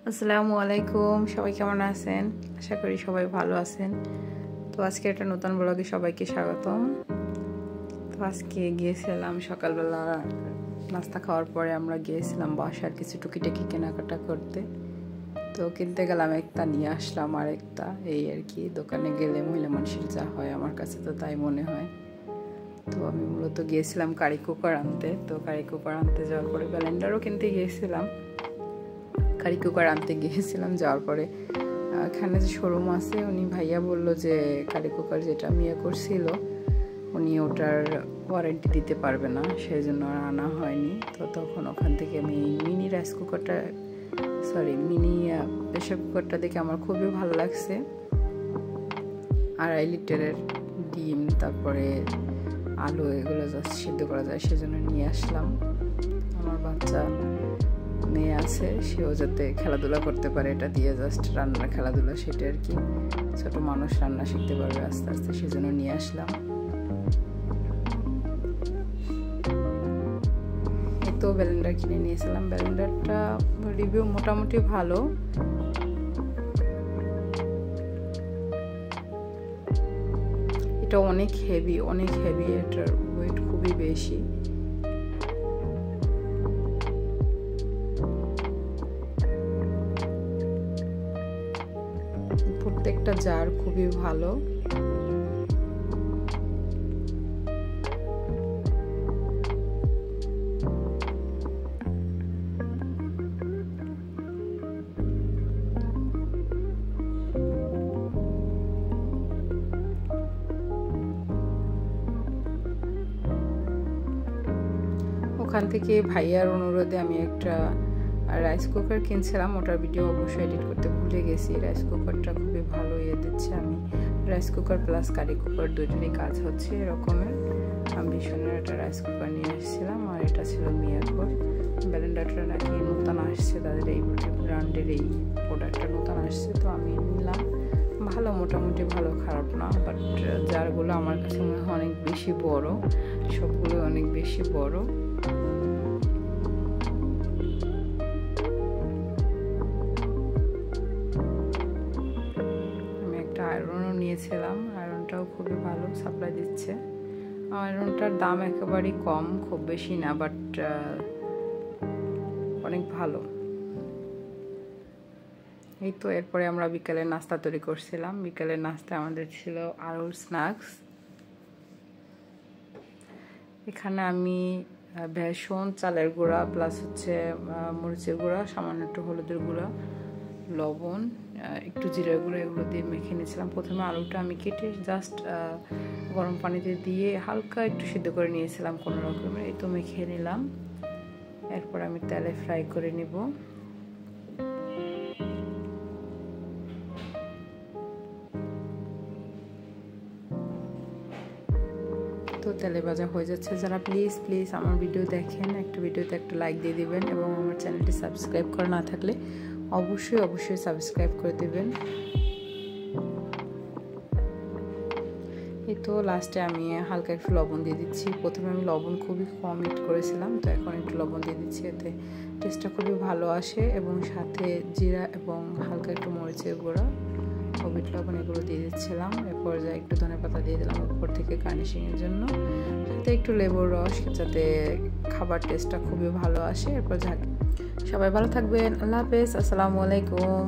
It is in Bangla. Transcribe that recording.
আসসালামু আলাইকুম, সবাই কেমন আছেন? আশা করি সবাই ভালো আছেন। তো আজকে একটা নতুন ব্লগে সবাইকে স্বাগতম। তো আজকে গিয়েছিলাম সকালবেলা নাস্তা খাওয়ার পরে আমরা গিয়েছিলাম বাসার কিছু টুকিটাকি কেনাকাটা করতে। তো কিনতে গেলাম একটা, নিয়ে আসলাম আর একটা, এই আর কি। দোকানে গেলে মহিলা মানুষের যা হয়, আমার কাছে তো তাই মনে হয়। তো আমি মূলত গিয়েছিলাম কারি কুকার আনতে। তো কারি কুকার আনতে যাওয়ার পরে ব্লেন্ডারও কিনতে গিয়েছিলাম। কারি কুকার আনতে গিয়েছিলাম, যাওয়ার পরে এখানে যে শোরুম আছে, উনি ভাইয়া বলল যে কারি কুকার যেটা মিয়া করছিল উনি ওটার ওয়ারেন্টি দিতে পারবে না, সেই জন্য আর আনা হয়নি। তো তখন ওখান থেকে আমি মিনি রাইস কুকারটা মিনি প্রেশার কুকারটা দেখে আমার খুবই ভালো লাগছে। 2.5 লিটারের ডিম, তারপরে আলু, এগুলো জাস্ট সিদ্ধ করা যায়, সেজন্য নিয়ে আসলাম। আমার বাচ্চা মেয়ে আছে, সেও যাতে খেলাধুলা করতে পারে এটা দিয়ে, জাস্ট রান্নার খেলাধুলা, সেটা আর কি। ছোট মানুষ রান্না শিখতে পারবে আস্তে আস্তে, সেজন্য নিয়ে আসলাম। এই তো ব্লেন্ডার কিনে নিয়েছিলাম। ব্লেন্ডারটা রিভিউ মোটামুটি ভালো। এটা অনেক হেভি, এটার ওয়েট খুবই বেশি। প্রত্যেকটা জার খুবই ভালো। ওখান থেকে ভাইয়ার অনুরোধে আমি একটা রাইস কুকার কিনছিলাম, ওটার ভিডিও অবশ্যই এডিট করতে ভুলে গেছি। রাইস কুকারটা খুবই ভালো দিচ্ছে। আমি rice cooker plus curry cooker দুটোরই কাজ হচ্ছে এরকমের অ্যাম্বিশনের একটা রাইস কুকার নিয়ে এসেছিলাম। আর এটা ছিল মিয়াকোর। ব্লেন্ডারটা নাকি নতুন আসছে, তাদের এই ব্র্যান্ডের এই প্রোডাক্টটা নতুন আসছে, তো আমি নিলাম। ভালো, মোটামুটি ভালো, খারাপ না। বাট জারগুলো আমার কাছে মনে হয় অনেক বেশি বড়, সবগুলো অনেক বেশি বড়। আয়রনও নিয়েছিলাম, আয়রনটাও খুবই ভালো সাপ্লাই দিচ্ছে। আয়রনটার দাম একেবারেই কম, খুব বেশি না, বাট অনেক ভালো। এই তো এরপরে আমরা বিকালের নাস্তা তৈরি করছিলাম। বিকালের নাস্তা আমাদের ছিল আলুর স্ন্যাক্স। এখানে আমি বেসন, চালের গুঁড়া প্লাস হচ্ছে মরিচের গুঁড়া, সামান্য একটু হলুদের গুঁড়া, লবণ, একটু জিরার গুঁড়ো, এগুলো দিয়ে মেখে নিয়েছিলাম। প্রথমে আলুটা আমি কেটে জাস্ট গরম পানিতে দিয়ে হালকা একটু সিদ্ধ করে নিয়েছিলাম কোনো রকমের। এই তো মেখে নিলাম। এরপর আমি তেলে ফ্রাই করে নিব। তো তেলে ভাজা হয়ে যাচ্ছে। যারা প্লিজ আমার ভিডিও দেখেন, একটা ভিডিওতে একটা লাইক দিয়ে দিবেন, এবং আমার চ্যানেলটি সাবস্ক্রাইব করা না থাকলে অবশ্যই সাবস্ক্রাইব করে দেবেন। এই তো লাস্টে আমি হালকা একটু লবণ দিয়ে দিচ্ছি। প্রথমে আমি লবণ খুবই কম এড করেছিলাম, তো এখন একটু লবণ দিয়ে দিচ্ছি, এতে টেস্টটা খুবই ভালো আসে। এবং সাথে জিরা এবং হালকা একটু মরিচের গুঁড়া, হলুদ, লবণ, এগুলো দিয়ে দিচ্ছিলাম। এরপর যা একটু ধনেপাতা দিয়ে দিলাম উপর থেকে গার্নিশিংয়ের জন্য, সাথে একটু লেবুর রস, যাতে খাবার টেস্টটা খুবই ভালো আসে। এরপর সবাই ভালো থাকবেন। আল্লাহ হাফেজ, আসসালামু আলাইকুম।